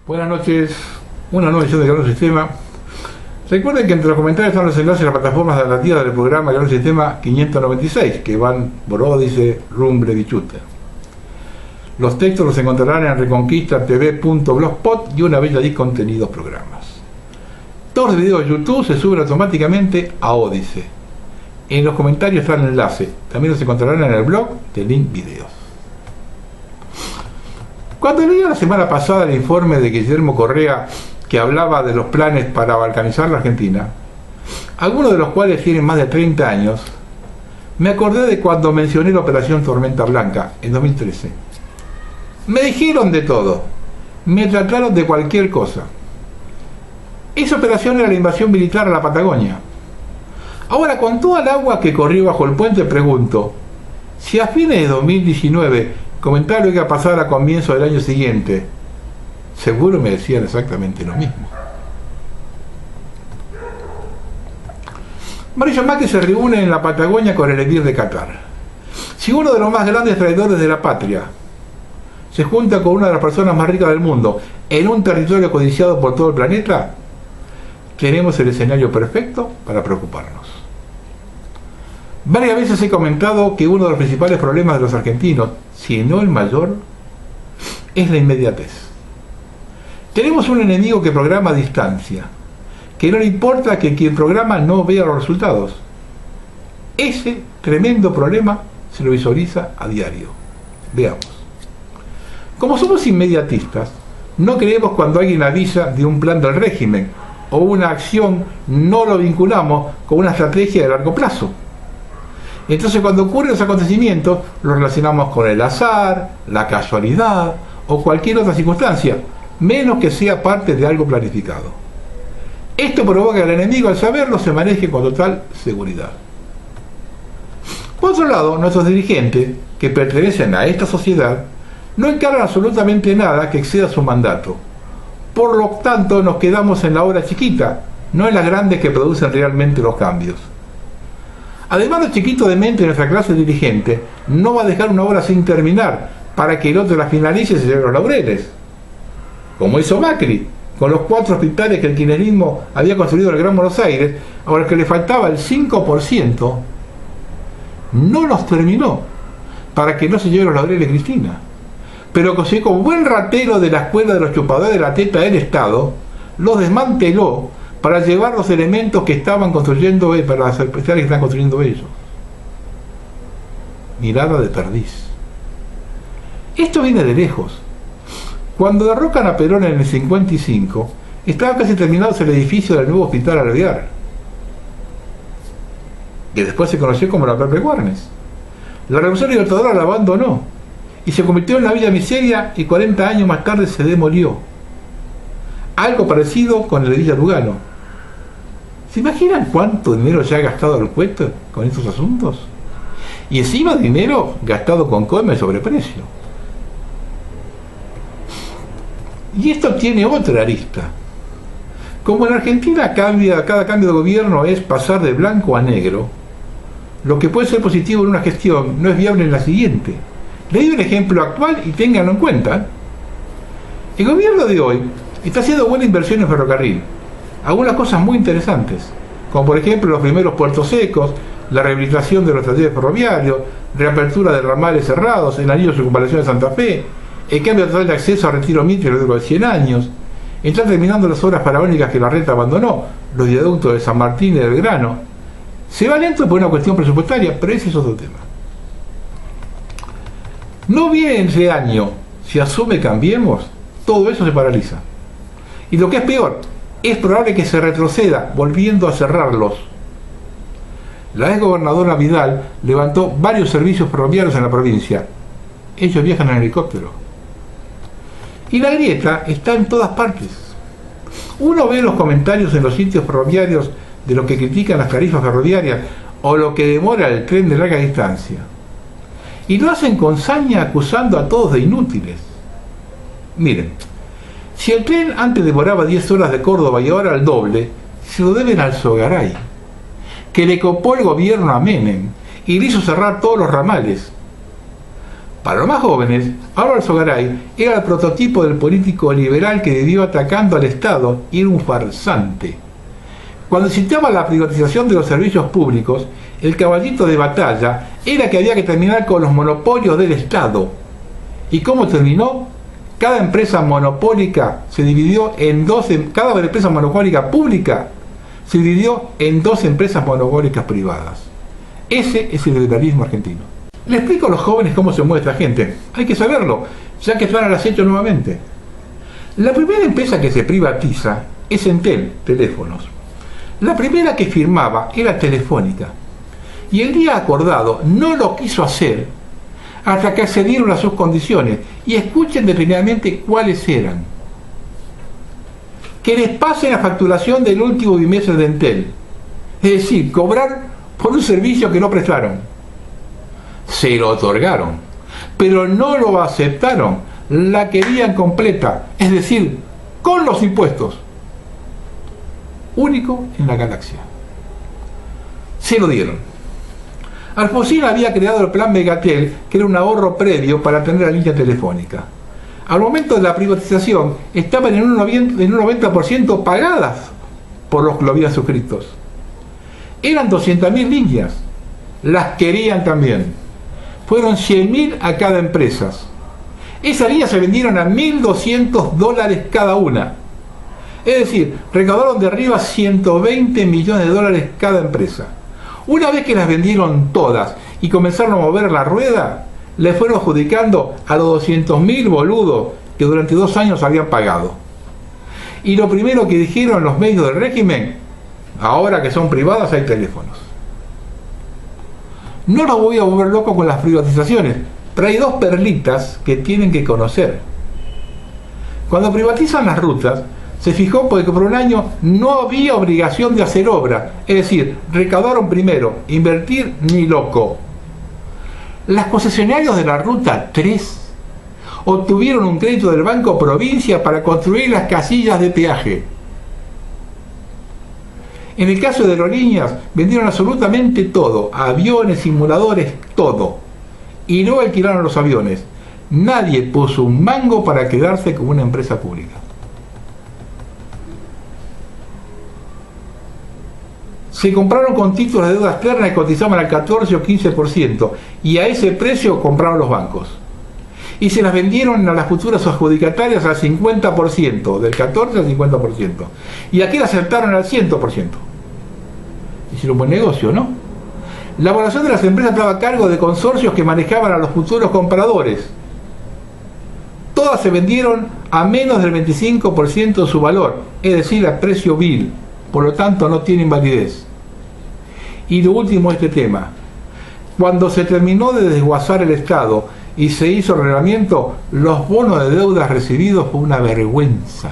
Buenas noches, una nueva edición de Gran Sistema. Recuerden que entre los comentarios están los enlaces a las plataformas adaptativas del programa Gran Sistema 596, que van por Ódice, Rumble y Chuta. Los textos los encontrarán en reconquistatv.blogspot y una bella de contenidos programas. Todos los videos de YouTube se suben automáticamente a Ódice. En los comentarios está el enlace. También los encontrarán en el blog de Link Videos. Cuando leí la semana pasada el informe de Guillermo Correa que hablaba de los planes para balcanizar la Argentina, algunos de los cuales tienen más de 30 años, me acordé de cuando mencioné la operación Tormenta Blanca en 2013. Me dijeron de todo, me trataron de cualquier cosa. Esa operación era la invasión militar a la Patagonia. Ahora, con toda el agua que corrió bajo el puente, pregunto, si a fines de 2019 comentaba lo que iba a pasar a comienzo del año siguiente, seguro me decían exactamente lo mismo. Mauricio Macri se reúne en la Patagonia con el emir de Qatar. Si uno de los más grandes traidores de la patria se junta con una de las personas más ricas del mundo en un territorio codiciado por todo el planeta, tenemos el escenario perfecto para preocuparnos. Varias veces he comentado que uno de los principales problemas de los argentinos, si no el mayor, es la inmediatez. Tenemos un enemigo que programa a distancia, que no le importa que quien programa no vea los resultados. Ese tremendo problema se lo visualiza a diario. Veamos. Como somos inmediatistas, no creemos cuando alguien avisa de un plan del régimen o una acción, no lo vinculamos con una estrategia de largo plazo. Entonces, cuando ocurren los acontecimientos, los relacionamos con el azar, la casualidad o cualquier otra circunstancia, menos que sea parte de algo planificado. Esto provoca que el enemigo, al saberlo, se maneje con total seguridad. Por otro lado, nuestros dirigentes, que pertenecen a esta sociedad, no encargan absolutamente nada que exceda su mandato. Por lo tanto, nos quedamos en la obra chiquita, no en las grandes que producen realmente los cambios. Además, lo chiquito de mente de nuestra clase dirigente no va a dejar una obra sin terminar para que el otro la finalice y se lleve los laureles. Como hizo Macri, con los 4 hospitales que el kirchnerismo había construido en el Gran Buenos Aires, ahora que le faltaba el 5%, no los terminó para que no se lleve los laureles Cristina. Pero que como buen ratero de la escuela de los chupadores de la teta del Estado, los desmanteló para llevar los elementos que estaban construyendo, para las especiales que están construyendo ellos. Mirada de perdiz. Esto viene de lejos. Cuando derrocan a Perón en el 55, estaba casi terminado el edificio del nuevo hospital Alvear, que después se conoció como la Pepe Warnes. La Revolución Libertadora la abandonó y se convirtió en una villa miseria, y 40 años más tarde se demolió. Algo parecido con el de Villa Lugano. ¿Se imaginan cuánto dinero se ha gastado el cuento con estos asuntos? Y encima dinero gastado con coima y sobreprecio. Y esto tiene otra arista. Como en Argentina cada cambio de gobierno es pasar de blanco a negro, lo que puede ser positivo en una gestión no es viable en la siguiente. Le doy un ejemplo actual y ténganlo en cuenta. El gobierno de hoy está haciendo buena inversión en ferrocarril, algunas cosas muy interesantes, como por ejemplo los primeros puertos secos, la rehabilitación de los talleres ferroviarios, reapertura de ramales cerrados, el anillo de circunvalación de Santa Fe, el cambio total de acceso a Retiro Mitre luego de 100 años, están terminando las obras faraónicas que la Reta abandonó, los viaductos de San Martín y Belgrano. Se va lento por una cuestión presupuestaria, pero ese es otro tema. No bien ese año, si asume Cambiemos, todo eso se paraliza. Y lo que es peor, es probable que se retroceda, volviendo a cerrarlos. La ex gobernadora Vidal levantó varios servicios ferroviarios en la provincia. Ellos viajan en helicóptero. Y la grieta está en todas partes. Uno ve los comentarios en los sitios ferroviarios de los que critican las tarifas ferroviarias o lo que demora el tren de larga distancia. Y lo hacen con saña, acusando a todos de inútiles. Miren, si el tren antes demoraba 10 horas de Córdoba y ahora el doble, se lo deben al Sogaray, que le copó el gobierno a Menem y le hizo cerrar todos los ramales. Para los más jóvenes, Álvaro Alzogaray era el prototipo del político liberal que vivió atacando al Estado y era un farsante. Cuando citaba la privatización de los servicios públicos, el caballito de batalla era que había que terminar con los monopolios del Estado. ¿Y cómo terminó? Cada empresa monopólica se dividió en cada empresa monopólica pública se dividió en 2 empresas monopólicas privadas. Ese es el liberalismo argentino. Le explico a los jóvenes cómo se mueve esta gente. Hay que saberlo, ya que están al acecho nuevamente. La primera empresa que se privatiza es Entel, teléfonos. La primera que firmaba era Telefónica. Y el día acordado no lo quiso hacer hasta que accedieron a sus condiciones. Y escuchen detenidamente cuáles eran. Que les pasen la facturación del último bimestre de Entel. Es decir, cobrar por un servicio que no prestaron. Se lo otorgaron, pero no lo aceptaron. La querían completa, es decir, con los impuestos. Único en la galaxia. Se lo dieron. Alfonsín había creado el plan Megatel, que era un ahorro previo para tener la línea telefónica. Al momento de la privatización, estaban en un 90% pagadas por los que lo habían suscritos. Eran 200.000 líneas. Las querían también. Fueron 100.000 a cada empresa. Esas líneas se vendieron a $1.200 cada una. Es decir, recaudaron de arriba 120 millones de dólares cada empresa. Una vez que las vendieron todas y comenzaron a mover la rueda, le fueron adjudicando a los 200.000 boludos que durante 2 años habían pagado. Y lo primero que dijeron los medios del régimen, ahora que son privadas hay teléfonos. No los voy a volver loco con las privatizaciones, pero hay 2 perlitas que tienen que conocer. Cuando privatizan las rutas, se fijó porque por un año no había obligación de hacer obra, es decir, recaudaron primero, invertir ni loco. Las concesionarios de la ruta 3 obtuvieron un crédito del Banco Provincia para construir las casillas de peaje. En el caso de aerolíneas, vendieron absolutamente todo, aviones, simuladores, todo. Y no alquilaron los aviones. Nadie puso un mango para quedarse como una empresa pública. Se compraron con títulos de deuda externa que cotizaban al 14 o 15%, y a ese precio compraron los bancos. Y se las vendieron a las futuras adjudicatarias al 50%, del 14 al 50%. Y aquí las aceptaron al 100%. Hicieron un buen negocio, ¿no? La evaluación de las empresas estaba a cargo de consorcios que manejaban a los futuros compradores. Todas se vendieron a menos del 25% de su valor, es decir, a precio vil. Por lo tanto, no tienen validez. Y lo último, este tema. Cuando se terminó de desguazar el Estado y se hizo el reglamento, los bonos de deudas recibidos fue una vergüenza.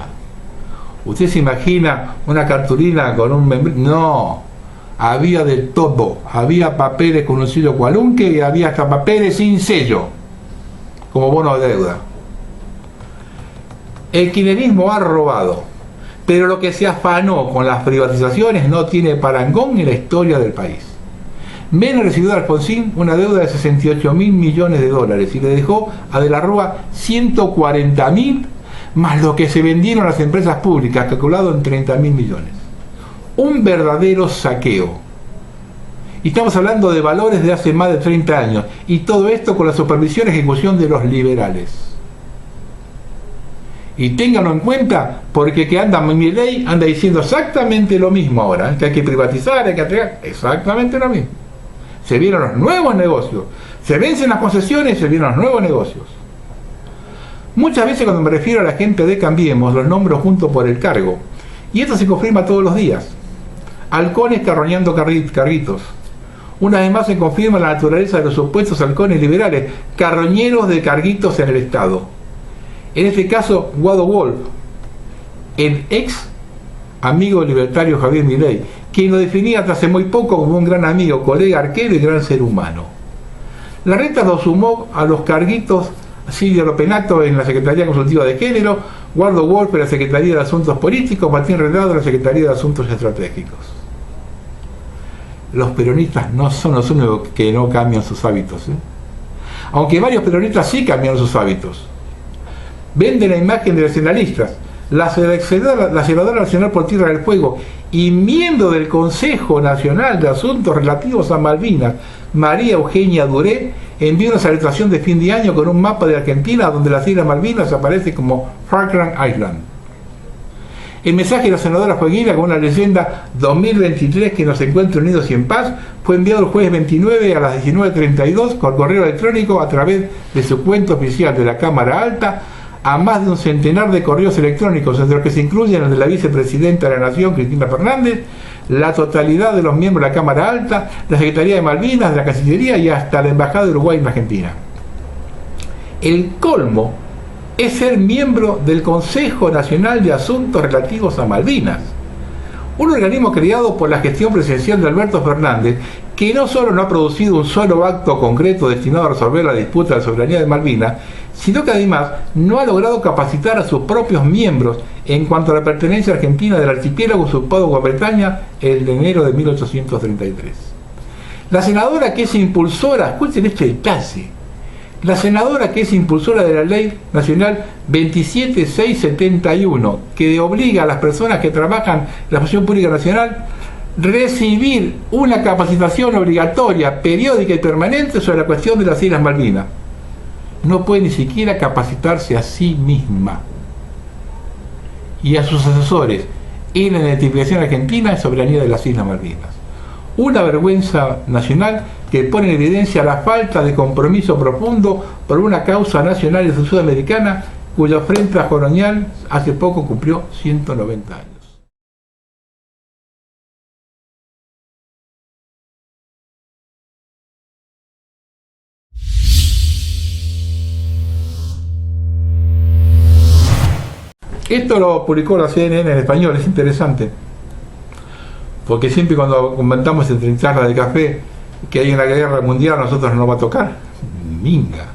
¿Usted se imagina una cartulina con un membrete? No, había de todo. Había papeles con un sello cualunque y había hasta papeles sin sello, como bonos de deuda. El kirchnerismo ha robado, pero lo que se afanó con las privatizaciones no tiene parangón en la historia del país. Menem recibió de Alfonsín una deuda de 68.000 millones de dólares y le dejó a De la Rúa 140.000 más lo que se vendieron las empresas públicas, calculado en 30.000 millones. Un verdadero saqueo. Y estamos hablando de valores de hace más de 30 años, y todo esto con la supervisión y ejecución de los liberales. Y ténganlo en cuenta, porque que anda Milei anda diciendo exactamente lo mismo ahora, que hay que privatizar, hay que entregar exactamente lo mismo. Se vieron los nuevos negocios, se vencen las concesiones y se vieron los nuevos negocios. Muchas veces cuando me refiero a la gente de Cambiemos, los nombro junto por el cargo, y esto se confirma todos los días. Halcones carroñando carritos. Una vez más se confirma la naturaleza de los supuestos halcones liberales, carroñeros de carguitos en el Estado. En este caso, Guado Wolf, el ex amigo libertario Javier Milei, quien lo definía hasta hace muy poco como un gran amigo, colega arquero y gran ser humano. La reta lo sumó a los carguitos Silvio Lopenato en la Secretaría Consultiva de Género, Guado Wolf en la Secretaría de Asuntos Políticos, Martín Redrado en la Secretaría de Asuntos Estratégicos. Los peronistas no son los únicos que no cambian sus hábitos, ¿eh? aunque varios peronistas sí cambiaron sus hábitos. Venden la imagen de nacionalistas. La senadora nacional por Tierra del Fuego y miembro del Consejo Nacional de Asuntos Relativos a Malvinas, María Eugenia Duré, envió una salutación de fin de año con un mapa de Argentina donde las Islas Malvinas aparece como Falkland Island. El mensaje de la senadora Fueguina con una leyenda 2023 que nos encuentre unidos y en paz fue enviado el jueves 29 a las 19:32 por correo electrónico a través de su cuenta oficial de la Cámara Alta a más de un centenar de correos electrónicos, entre los que se incluyen el de la vicepresidenta de la Nación, Cristina Fernández, la totalidad de los miembros de la Cámara Alta, la Secretaría de Malvinas, de la Cancillería y hasta la Embajada de Uruguay en Argentina. El colmo es ser miembro del Consejo Nacional de Asuntos Relativos a Malvinas, un organismo creado por la gestión presidencial de Alberto Fernández, que no solo no ha producido un solo acto concreto destinado a resolver la disputa de soberanía de Malvinas, sino que además no ha logrado capacitar a sus propios miembros en cuanto a la pertenencia argentina del archipiélago usurpado por Bretaña el de enero de 1833. La senadora que es impulsora, escuchen este detalle, la senadora que es impulsora de la Ley Nacional 27671, que obliga a las personas que trabajan en la función pública nacional recibir una capacitación obligatoria, periódica y permanente sobre la cuestión de las Islas Malvinas, no puede ni siquiera capacitarse a sí misma y a sus asesores en la identificación argentina y soberanía de las Islas Malvinas. Una vergüenza nacional que pone en evidencia la falta de compromiso profundo por una causa nacional y sudamericana cuya ofrenda colonial hace poco cumplió 190 años. Esto lo publicó la CNN en español, es interesante, porque siempre cuando comentamos en charla de café que hay una guerra mundial, a nosotros no nos va a tocar. Minga.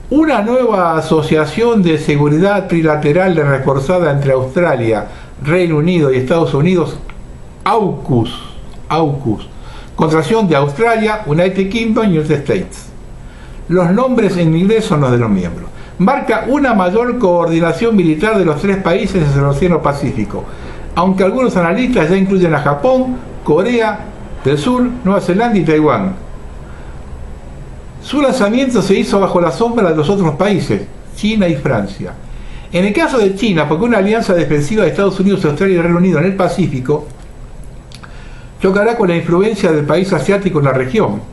Una nueva asociación de seguridad trilateral reforzada entre Australia, Reino Unido y Estados Unidos, AUKUS, contracción de Australia, United Kingdom y United States. Los nombres en inglés son los de los miembros. Marca una mayor coordinación militar de los tres países en el Océano Pacífico, aunque algunos analistas ya incluyen a Japón, Corea del Sur, Nueva Zelanda y Taiwán. Su lanzamiento se hizo bajo la sombra de los otros países, China y Francia. En el caso de China, porque una alianza defensiva de Estados Unidos, Australia y Reino Unido en el Pacífico chocará con la influencia del país asiático en la región.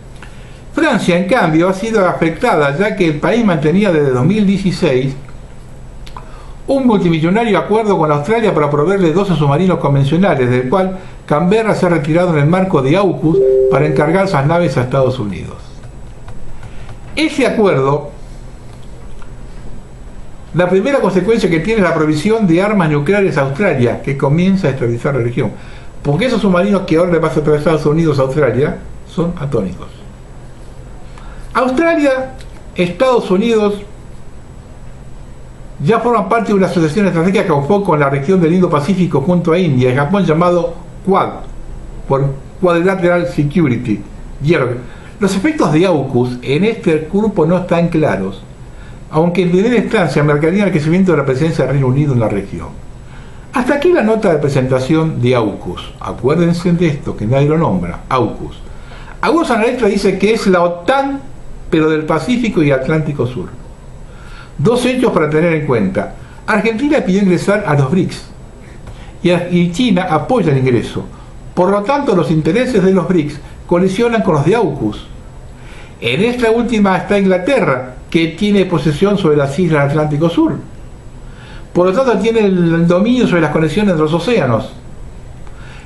Francia, en cambio, ha sido afectada ya que el país mantenía desde 2016 un multimillonario acuerdo con Australia para proveerle 12 submarinos convencionales, del cual Canberra se ha retirado en el marco de AUKUS para encargar esas naves a Estados Unidos. Ese acuerdo, la primera consecuencia que tiene es la provisión de armas nucleares a Australia, que comienza a estabilizar la región, porque esos submarinos que ahora le pasan a Estados Unidos a Australia son atónicos. Australia, Estados Unidos ya forman parte de una asociación estratégica que ocupa en la región del Indo-Pacífico junto a India y Japón llamado Quad, por Quadrilateral Security. Los efectos de AUKUS en este grupo no están claros, aunque en primera instancia marcarían el crecimiento de la presencia del Reino Unido en la región. Hasta aquí la nota de presentación de AUKUS. Acuérdense de esto, que nadie lo nombra, AUKUS. Algunos analistas dicen que es la OTAN, pero del Pacífico y Atlántico Sur. Dos hechos para tener en cuenta. Argentina pidió ingresar a los BRICS y China apoya el ingreso. Por lo tanto, los intereses de los BRICS colisionan con los de AUKUS. En esta última está Inglaterra, que tiene posesión sobre las islas del Atlántico Sur. Por lo tanto, tiene el dominio sobre las conexiones de los océanos.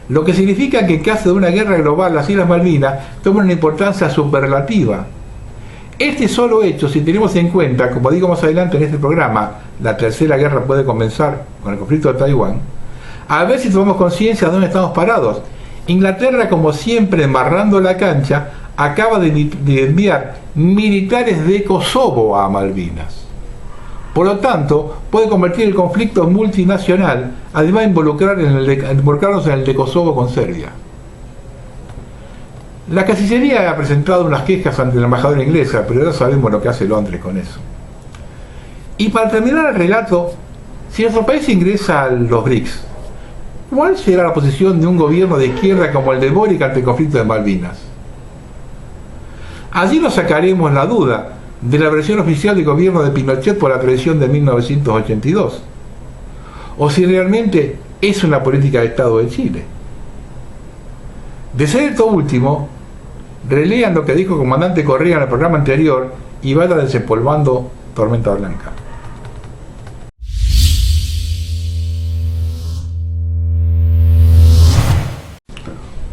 Lo que significa que en caso de una guerra global, las Islas Malvinas toman una importancia superlativa. Este solo hecho, si tenemos en cuenta, como digo más adelante en este programa, la tercera guerra puede comenzar con el conflicto de Taiwán, a ver si tomamos conciencia de dónde estamos parados. Inglaterra, como siempre, embarrando la cancha, acaba de enviar militares de Kosovo a Malvinas. Por lo tanto, puede convertir el conflicto multinacional, además de involucrarnos en el de Kosovo con Serbia. La Cancillería ha presentado unas quejas ante la embajadora inglesa, pero ya sabemos lo que hace Londres con eso. Y para terminar el relato, si nuestro país ingresa a los BRICS, ¿cuál será la posición de un gobierno de izquierda como el de Boric ante el conflicto de Malvinas? Allí nos sacaremos la duda de la versión oficial del gobierno de Pinochet por la traición de 1982, o si realmente es una política de Estado de Chile. De ser esto último, relean lo que dijo el comandante Correa en el programa anterior y vayan desempolvando Tormenta Blanca.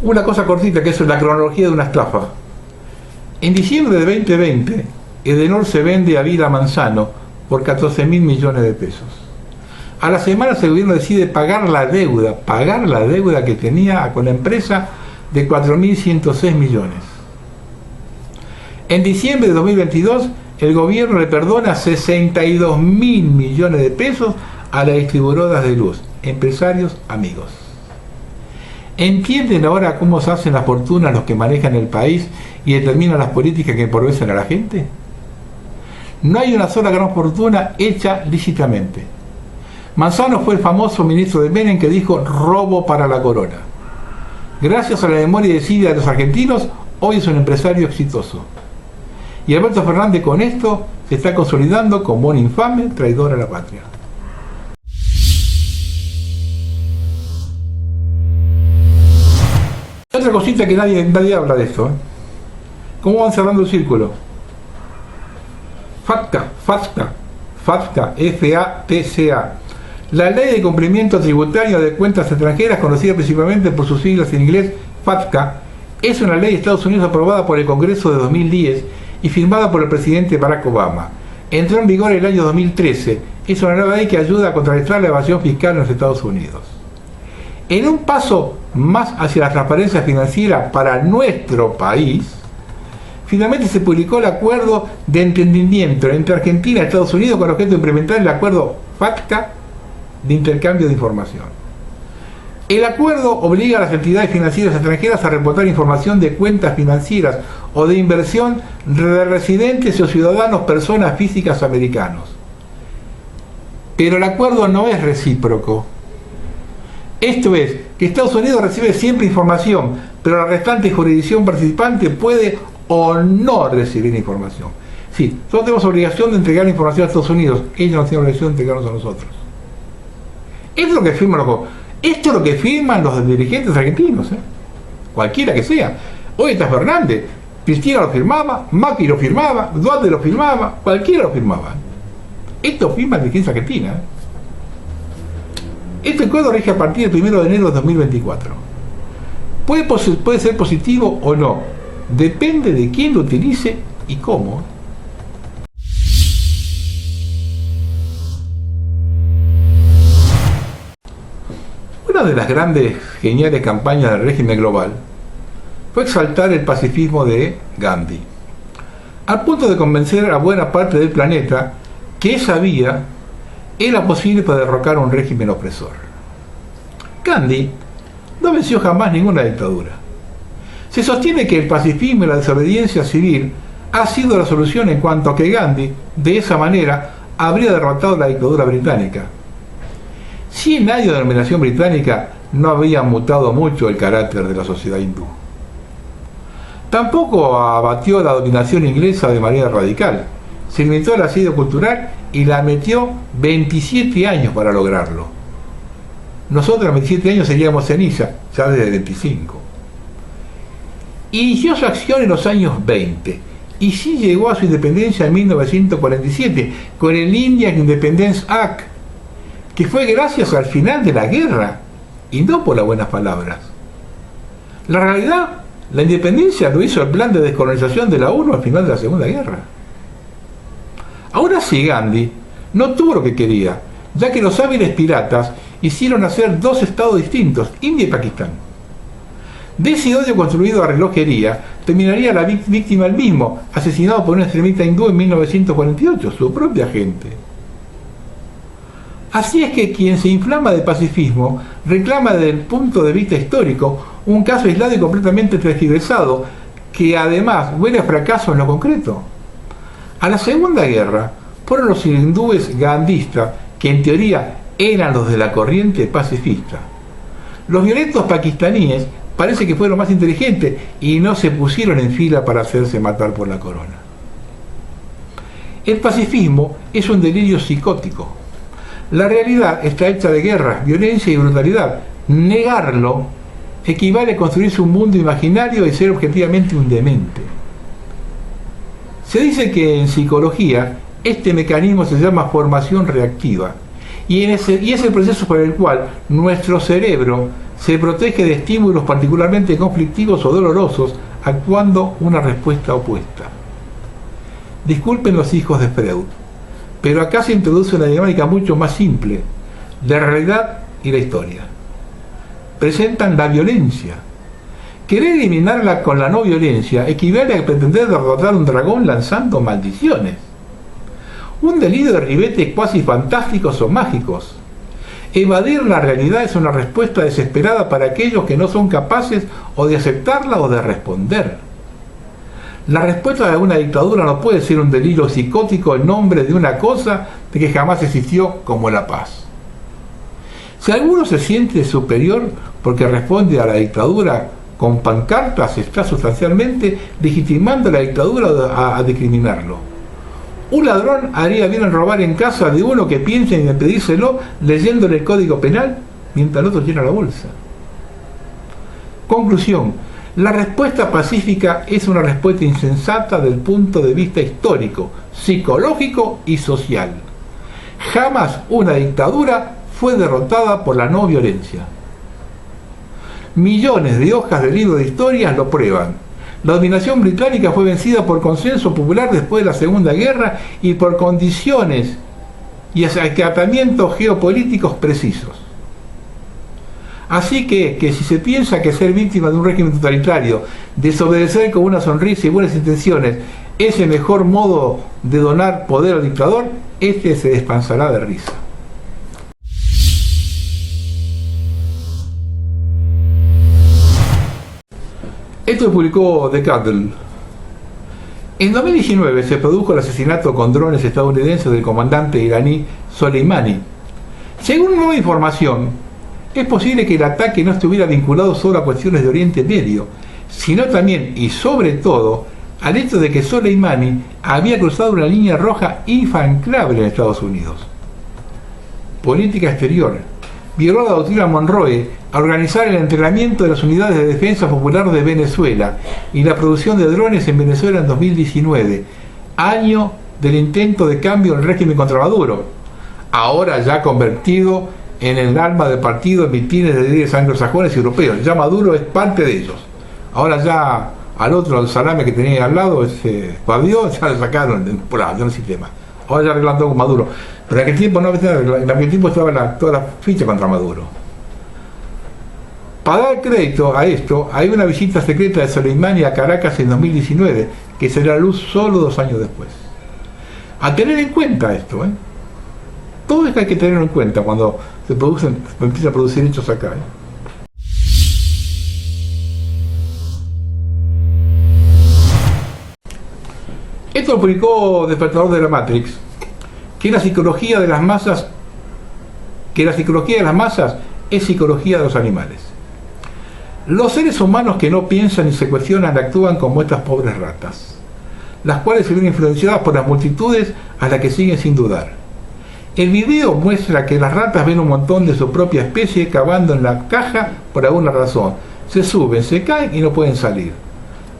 Una cosa cortita, que es la cronología de una estafa. En diciembre de 2020, Edenor se vende a Vila Manzano por 14.000 millones de pesos. A la semana el gobierno decide pagar la deuda que tenía con la empresa de 4.106 millones. En diciembre de 2022, el gobierno le perdona 62.000 millones de pesos a las distribuidoras de luz, empresarios amigos. ¿Entienden ahora cómo se hacen las fortunas los que manejan el país y determinan las políticas que empobrecen a la gente? No hay una sola gran fortuna hecha lícitamente. Manzano fue el famoso ministro de Menem que dijo robo para la corona. Gracias a la memoria y desidia de los argentinos, hoy es un empresario exitoso. Y Alberto Fernández con esto se está consolidando como un infame traidor a la patria. Otra cosita que nadie habla de esto, ¿eh? ¿Cómo van cerrando el círculo? FATCA, F-A-T-C-A. La Ley de Cumplimiento Tributario de Cuentas Extranjeras, conocida principalmente por sus siglas en inglés FATCA, es una ley de Estados Unidos aprobada por el Congreso de 2010 y firmada por el presidente Barack Obama. Entró en vigor el año 2013. Es una nueva ley que ayuda a contrarrestar la evasión fiscal en los Estados Unidos. En un paso más hacia la transparencia financiera para nuestro país, finalmente se publicó el acuerdo de entendimiento entre Argentina y Estados Unidos con objeto de implementar el acuerdo FATCA de intercambio de información. El acuerdo obliga a las entidades financieras extranjeras a reportar información de cuentas financieras o de inversión de residentes o ciudadanos personas físicas americanos. Pero el acuerdo no es recíproco. Esto es, que Estados Unidos recibe siempre información, pero la restante jurisdicción participante puede o no recibir información. Sí, nosotros tenemos obligación de entregar información a Estados Unidos, ellos no tienen obligación de entregarnos a nosotros. Esto es lo que firman los dirigentes argentinos, cualquiera que sea. Hoy está Fernández, Cristina lo firmaba, Macri lo firmaba, Duarte lo firmaba, cualquiera lo firmaba. Esto firma la dirigencia argentina. Este acuerdo rige a partir del 1 de enero de 2024. Puede ser positivo o no, depende de quién lo utilice y cómo. Una de las grandes, geniales campañas del régimen global fue exaltar el pacifismo de Gandhi, al punto de convencer a buena parte del planeta que esa vía era posible para derrocar un régimen opresor. Gandhi no venció jamás ninguna dictadura. Se sostiene que el pacifismo y la desobediencia civil ha sido la solución en cuanto a que Gandhi, de esa manera, habría derrotado la dictadura británica. 100 años de dominación británica no habían mutado mucho el carácter de la sociedad hindú. Tampoco abatió la dominación inglesa de manera radical. Se limitó al asedio cultural y la metió 27 años para lograrlo. Nosotros a 27 años seríamos ceniza, ya desde 25. Inició su acción en los años 20 y sí llegó a su independencia en 1947 con el Indian Independence Act, que fue gracias al final de la guerra y no por las buenas palabras. La realidad, la independencia lo hizo el plan de descolonización de la ONU al final de la Segunda Guerra. Aún así Gandhi no tuvo lo que quería, ya que los hábiles piratas hicieron hacer dos estados distintos, India y Pakistán. De ese odio construido a relojería, terminaría la víctima él mismo, asesinado por un extremista hindú en 1948, su propia gente. Así es que quien se inflama de pacifismo reclama desde el punto de vista histórico un caso aislado y completamente tergiversado que además huele a fracaso en lo concreto. A la Segunda Guerra fueron los hindúes gandhistas, que en teoría eran los de la corriente pacifista. Los violentos pakistaníes parece que fueron más inteligentes y no se pusieron en fila para hacerse matar por la corona. El pacifismo es un delirio psicótico. La realidad está hecha de guerras, violencia y brutalidad. Negarlo equivale a construirse un mundo imaginario y ser objetivamente un demente. Se dice que en psicología este mecanismo se llama formación reactiva y es el proceso por el cual nuestro cerebro se protege de estímulos particularmente conflictivos o dolorosos, actuando una respuesta opuesta. Disculpen los hijos de Freud, pero acá se introduce una dinámica mucho más simple, la realidad y la historia. Presentan la violencia. Querer eliminarla con la no violencia equivale a pretender derrotar un dragón lanzando maldiciones. Un delirio de ribetes cuasi fantásticos o mágicos. Evadir la realidad es una respuesta desesperada para aquellos que no son capaces o de aceptarla o de responder. La respuesta de una dictadura no puede ser un delirio psicótico en nombre de una cosa de que jamás existió, como la paz. Si alguno se siente superior porque responde a la dictadura con pancartas, está sustancialmente legitimando a la dictadura a discriminarlo. Un ladrón haría bien en robar en casa de uno que piensa en impedírselo leyéndole el Código Penal mientras el otro llena la bolsa. Conclusión: la respuesta pacífica es una respuesta insensata del punto de vista histórico, psicológico y social. Jamás una dictadura fue derrotada por la no violencia. Millones de hojas de libros de historias lo prueban. La dominación británica fue vencida por consenso popular después de la Segunda Guerra y por condiciones y acatamientos geopolíticos precisos. Así que si se piensa que ser víctima de un régimen totalitario, desobedecer con una sonrisa y buenas intenciones, es el mejor modo de donar poder al dictador, este se despansará de risa. Esto lo publicó The Candle. En 2019 se produjo el asesinato con drones estadounidenses del comandante iraní Soleimani. Según nueva información, es posible que el ataque no estuviera vinculado solo a cuestiones de Oriente Medio, sino también y sobre todo al hecho de que Soleimani había cruzado una línea roja infranqueable en Estados Unidos. Política exterior. Violó la doctrina Monroe al organizar el entrenamiento de las unidades de defensa popular de Venezuela y la producción de drones en Venezuela en 2019, año del intento de cambio del régimen contra Maduro, ahora ya convertido en el alma del partido en mitines de líderes anglosajones y europeos. Ya Maduro es parte de ellos. Ahora ya al otro, el salame que tenía al lado, Guaidó, ya lo sacaron del sistema. Ahora ya arreglando con Maduro. Pero en aquel tiempo en aquel tiempo estaba toda la ficha contra Maduro. Para dar crédito a esto, hay una visita secreta de Soleimani a Caracas en 2019, que se dio a luz solo 2 años después. A tener en cuenta esto, todo esto hay que tenerlo en cuenta cuando se empiezan a producir hechos acá. Esto lo publicó Despertador de la Matrix, que la psicología de las masas es psicología de los animales. Los seres humanos que no piensan ni se cuestionan actúan como estas pobres ratas, las cuales se ven influenciadas por las multitudes a las que siguen sin dudar. El video muestra que las ratas ven un montón de su propia especie cavando en la caja por alguna razón. Se suben, se caen y no pueden salir.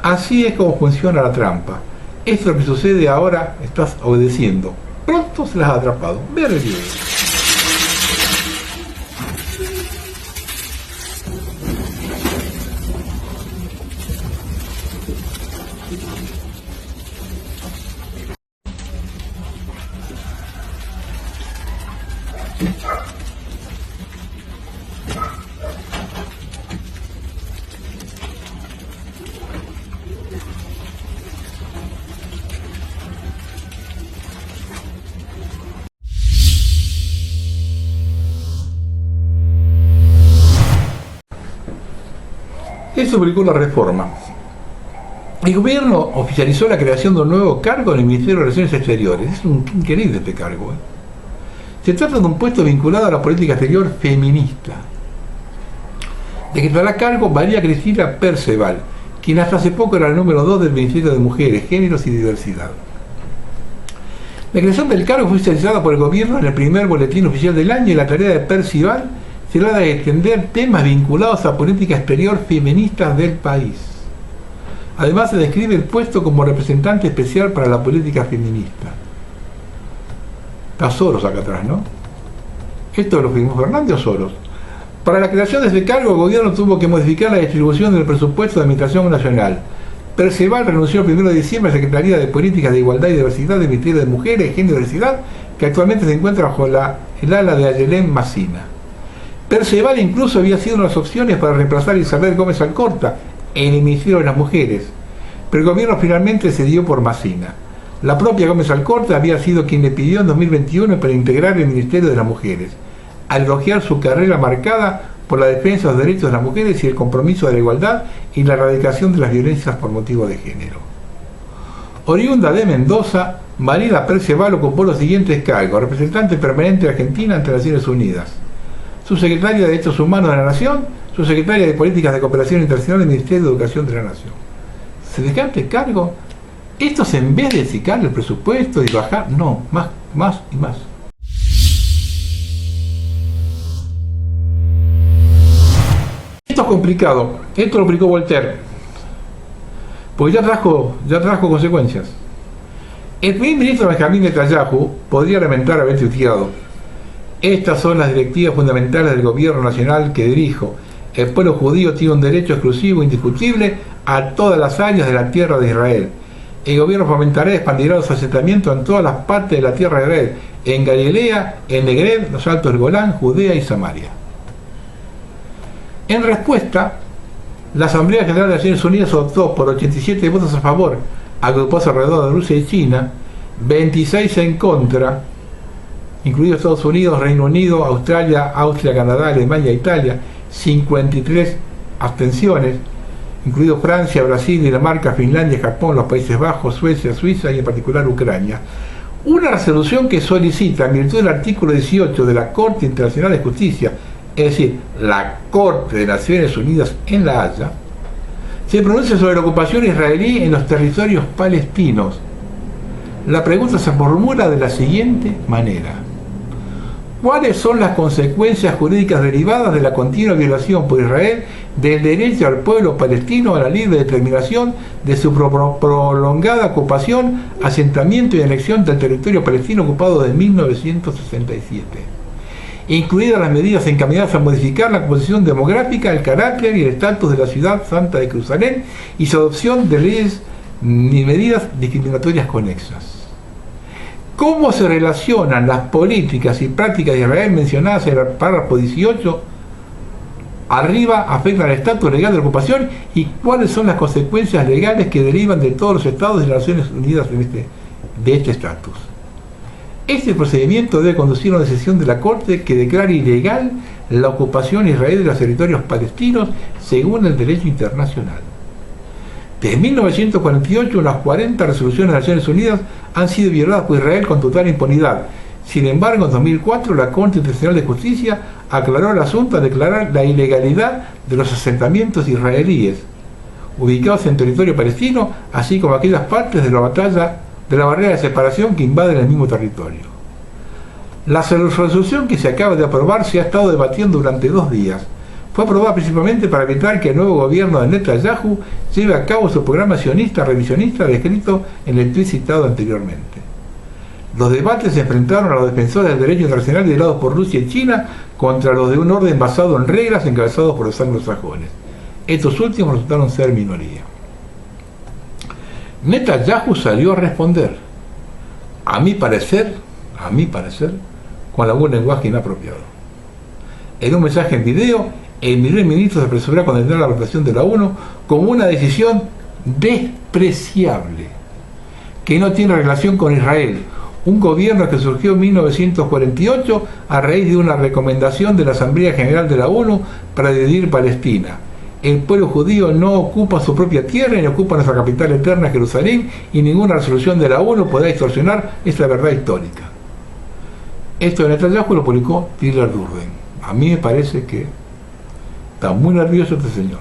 Así es como funciona la trampa. Esto es lo que sucede ahora, estás obedeciendo. Pronto se las ha atrapado. Vean el video. Esto publicó La Reforma. El gobierno oficializó la creación de un nuevo cargo en el Ministerio de Relaciones Exteriores. Es un increíble este cargo. Se trata de un puesto vinculado a la política exterior feminista, de que estará a cargo María Cristina Perceval, quien hasta hace poco era el número 2 del Ministerio de Mujeres, Géneros y Diversidad. La creación del cargo fue oficializada por el gobierno en el primer boletín oficial del año y la tarea de Perceval será de extender temas vinculados a política exterior feministas del país. Además se describe el puesto como representante especial para la política feminista. Está Soros acá atrás, ¿no? ¿Esto lo firmó Fernández o Soros? Para la creación de este cargo, el gobierno tuvo que modificar la distribución del presupuesto de Administración Nacional. Perceval renunció el 1 de diciembre a la Secretaría de Políticas de Igualdad y Diversidad del Ministerio de Mujeres, Género y Diversidad, que actualmente se encuentra bajo el ala de Ayelén Macina. Perceval incluso había sido una de las opciones para reemplazar a Isabel Gómez Alcorta en el Ministerio de las Mujeres, pero el gobierno finalmente se dio por Macina. La propia Gómez Alcorta había sido quien le pidió en 2021 para integrar el Ministerio de las Mujeres, al elogiar su carrera marcada por la defensa de los derechos de las mujeres y el compromiso de la igualdad y la erradicación de las violencias por motivo de género. Oriunda de Mendoza, Marina Perceval ocupó los siguientes cargos: representante permanente de Argentina ante las Naciones Unidas, subsecretaria de Derechos Humanos de la Nación, subsecretaria de Políticas de Cooperación Internacional del Ministerio de Educación de la Nación. ¿Semejante cargo? Estos, en vez de sacar el presupuesto y bajar, no, más y más. Esto es complicado. Esto lo explicó Voltaire, porque ya trajo consecuencias. El primer ministro Benjamín Netanyahu podría lamentar haber tuiteado: estas son las directivas fundamentales del gobierno nacional que dirijo. El pueblo judío tiene un derecho exclusivo e indiscutible a todas las áreas de la tierra de Israel. El gobierno fomentará y expandirá los asentamientos en todas las partes de la tierra de Israel, en Galilea, en Negev, los altos del Golán, Judea y Samaria. En respuesta, la Asamblea General de Naciones Unidas optó por 87 votos a favor, agrupados alrededor de Rusia y China, 26 en contra, incluidos Estados Unidos, Reino Unido, Australia, Austria, Canadá, Alemania, Italia, 53 abstenciones, incluidos Francia, Brasil, Dinamarca, Finlandia, Japón, los Países Bajos, Suecia, Suiza y en particular Ucrania. Una resolución que solicita, en virtud del artículo 18 de la Corte Internacional de Justicia, es decir, la Corte de Naciones Unidas en La Haya, se pronuncia sobre la ocupación israelí en los territorios palestinos. La pregunta se formula de la siguiente manera: ¿cuáles son las consecuencias jurídicas derivadas de la continua violación por Israel del derecho al pueblo palestino a la libre determinación de su prolongada ocupación, asentamiento y anexión del territorio palestino ocupado desde 1967? Incluidas las medidas encaminadas a modificar la composición demográfica, el carácter y el estatus de la ciudad santa de Jerusalén y su adopción de leyes y medidas discriminatorias conexas. ¿Cómo se relacionan las políticas y prácticas de Israel mencionadas en el párrafo 18 arriba afectan al estatus legal de la ocupación y cuáles son las consecuencias legales que derivan de todos los estados de las Naciones Unidas de este estatus? Este procedimiento debe conducir a una decisión de la Corte que declare ilegal la ocupación israelí de los territorios palestinos según el derecho internacional. Desde 1948, unas 40 resoluciones de las Naciones Unidas han sido violadas por Israel con total impunidad. Sin embargo, en 2004, la Corte Internacional de Justicia aclaró el asunto al declarar la ilegalidad de los asentamientos israelíes ubicados en territorio palestino, así como aquellas partes de la barrera de separación que invaden el mismo territorio. La resolución que se acaba de aprobar se ha estado debatiendo durante 2 días. Fue aprobada principalmente para evitar que el nuevo gobierno de Netanyahu lleve a cabo su programa sionista revisionista descrito en el tuit citado anteriormente. Los debates se enfrentaron a los defensores del derecho internacional liderados por Rusia y China contra los de un orden basado en reglas encabezados por los anglosajones. Estos últimos resultaron ser minoría. Netanyahu salió a responder, a mi parecer, con algún lenguaje inapropiado. En un mensaje en video, el primer ministro se apresuró a condenar la votación de la ONU como una decisión despreciable, que no tiene relación con Israel, un gobierno que surgió en 1948 a raíz de una recomendación de la Asamblea General de la ONU para dividir Palestina. El pueblo judío no ocupa su propia tierra ni ocupa nuestra capital eterna, Jerusalén, y ninguna resolución de la ONU podrá distorsionar esta verdad histórica. Esto de Netanyahu lo publicó Tyler Durden. A mí me parece que está muy nervioso este señor.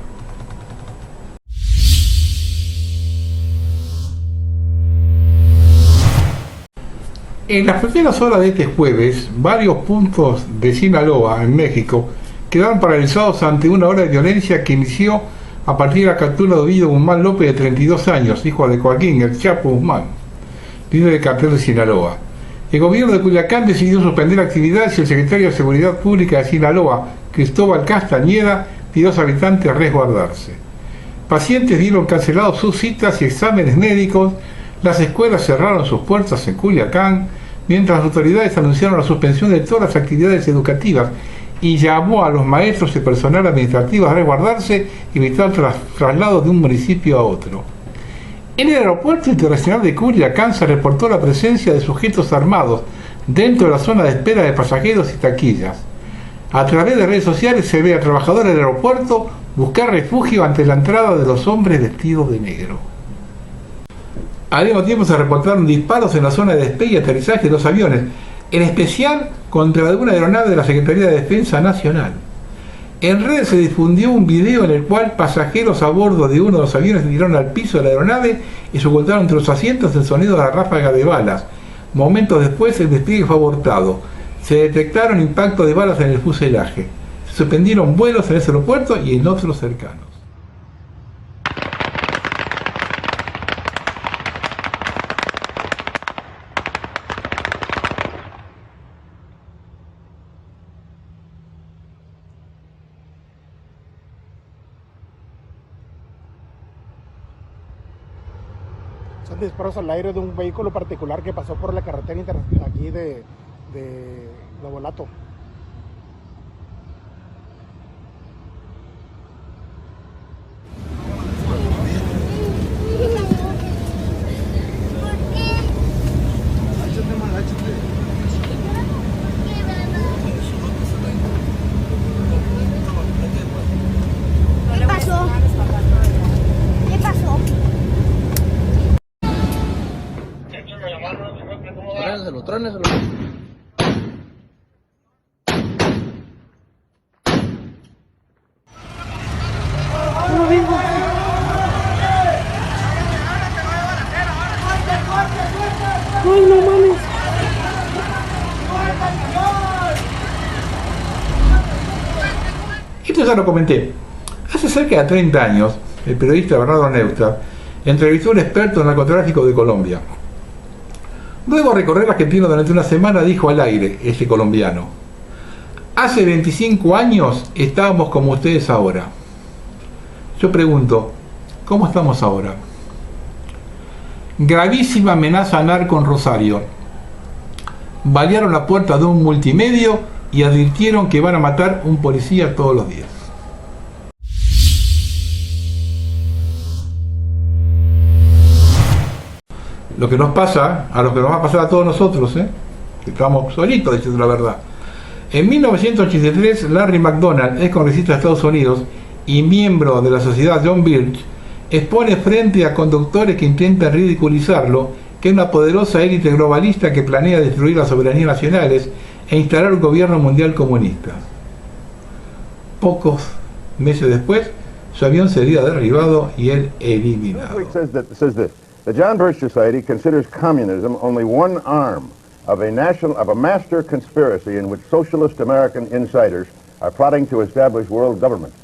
En las primeras horas de este jueves, varios puntos de Sinaloa, en México, quedaron paralizados ante una ola de violencia que inició a partir de la captura de Ovidio Guzmán López, de 32 años, hijo de Joaquín, el Chapo Guzmán, líder del cartel de Sinaloa. El gobierno de Culiacán decidió suspender actividades y el secretario de Seguridad Pública de Sinaloa, Cristóbal Castañeda, pidió a los habitantes resguardarse. Pacientes vieron cancelados sus citas y exámenes médicos, las escuelas cerraron sus puertas en Culiacán, mientras las autoridades anunciaron la suspensión de todas las actividades educativas y llamó a los maestros y personal administrativo a resguardarse y evitar traslados de un municipio a otro. En el aeropuerto internacional de Culiacán se reportó la presencia de sujetos armados dentro de la zona de espera de pasajeros y taquillas. A través de redes sociales se ve a trabajadores del aeropuerto buscar refugio ante la entrada de los hombres vestidos de negro. Al mismo tiempo se reportaron disparos en la zona de despegue y aterrizaje de los aviones, en especial contra una aeronave de la Secretaría de Defensa Nacional. En redes se difundió un video en el cual pasajeros a bordo de uno de los aviones tiraron al piso de la aeronave y se ocultaron entre los asientos el sonido de la ráfaga de balas. Momentos después el despliegue fue abortado. Se detectaron impactos de balas en el fuselaje. Se suspendieron vuelos en ese aeropuerto y en otros cercanos. Son disparos al aire de un vehículo particular que pasó por la carretera internacional aquí de Navolato. ¿Qué pasó? ¿Qué pasó? Tróneselo. No vengo. Ay, no mames. Esto ya lo comenté. Hace cerca de 30 años, el periodista Bernardo Neustadt entrevistó a un experto en narcotráfico de Colombia. Luego de recorrer Argentina durante una semana, dijo al aire este colombiano: hace 25 años estábamos como ustedes ahora. Yo pregunto, ¿cómo estamos ahora? Gravísima amenaza narco en Rosario. Balearon la puerta de un multimedio y advirtieron que van a matar un policía todos los días. Lo que nos pasa, a lo que nos va a pasar a todos nosotros, que estamos solitos diciendo la verdad. En 1983, Larry McDonald, ex congresista de Estados Unidos y miembro de la sociedad John Birch, expone frente a conductores que intentan ridiculizarlo que es una poderosa élite globalista que planea destruir las soberanías nacionales e instalar un gobierno mundial comunista. Pocos meses después, su avión sería derribado y él eliminado. The John Birch Society considers communism only one arm of a master conspiracy in which socialist American insiders are plotting to establish world government.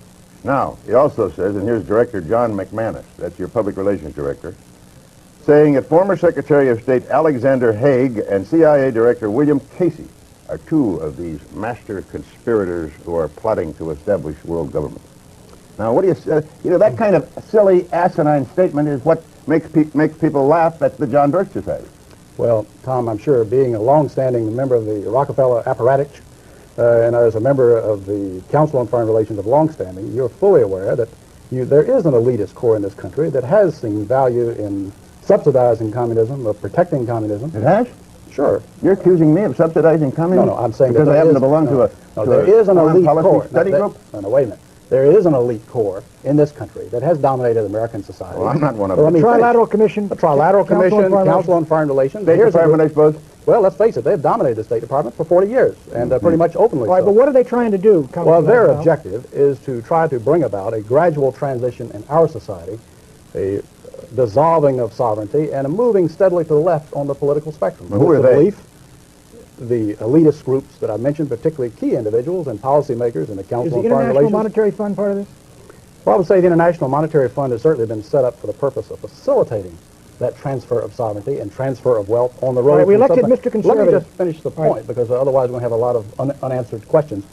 Now, he also says, and here's Director John McManus, that's your public relations director, saying that former Secretary of State Alexander Haig and CIA Director William Casey are two of these master conspirators who are plotting to establish world government. Now, what do you say? That kind of silly, asinine statement is what makes people laugh at the John Birch Society. Well, Tom, I'm sure being a long-standing member of the Rockefeller apparatus and as a member of the Council on Foreign Relations of longstanding, you're fully aware that there is an elitist core in this country that has seen value in subsidizing communism, of protecting communism. It has? Sure. You're accusing me of subsidizing communism? No, I'm saying because that I happen to belong to a there is an elite core. study group? No, wait a minute. there is an elite corps in this country that has dominated American society. Well, I'm not one of Well, them. let me finish. Trilateral Commission. The Trilateral Commission, Council on Foreign Relations. State Here's a Department, I group- suppose? Well, let's face it, they've dominated the State Department for 40 years, and pretty much openly Right, so. but what are they trying to do? Well, their Congressman? objective is to try to bring about a gradual transition in our society, a dissolving of sovereignty, and a moving steadily to the left on the political spectrum. Well, who With are the they? belief, the elitist groups that I mentioned, particularly key individuals and policymakers in the Is Council the on Foreign International Relations. Monetary Fund part of this? Well, I would say the International Monetary Fund has certainly been set up for the purpose of facilitating that transfer of sovereignty and transfer of wealth on the road. All right, we from elected something- Mr. Let me Conservative. just finish the All right. point, because otherwise we're going to have a lot of unanswered questions.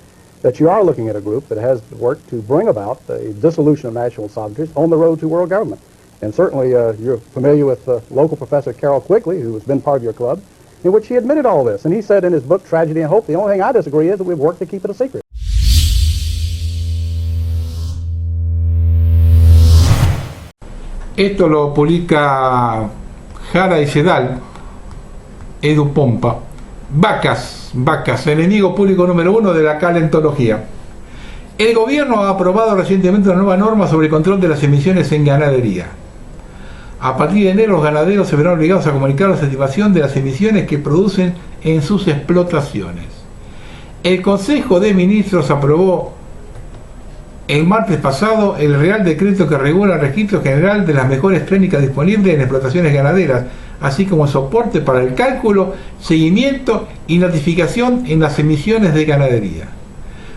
That you are looking at a group that has worked to bring about a dissolution of national sovereignties on the road to world government. And certainly you're familiar with local Professor Carroll Quigley, who has been part of your club, in which he admitted all this. And he said in his book, Tragedy and Hope, the only thing I disagree is that we've worked to keep it a secret. Esto lo publica Jara y Sedal, Edu Pompa. Vacas, enemigo público número 1 de la calentología. El gobierno ha aprobado recientemente una nueva norma sobre el control de las emisiones en ganadería. A partir de enero, los ganaderos se verán obligados a comunicar la estimación de las emisiones que producen en sus explotaciones. El Consejo de Ministros aprobó el martes pasado el Real Decreto que regula el registro general de las mejores técnicas disponibles en explotaciones ganaderas, así como soporte para el cálculo, seguimiento y notificación en las emisiones de ganadería.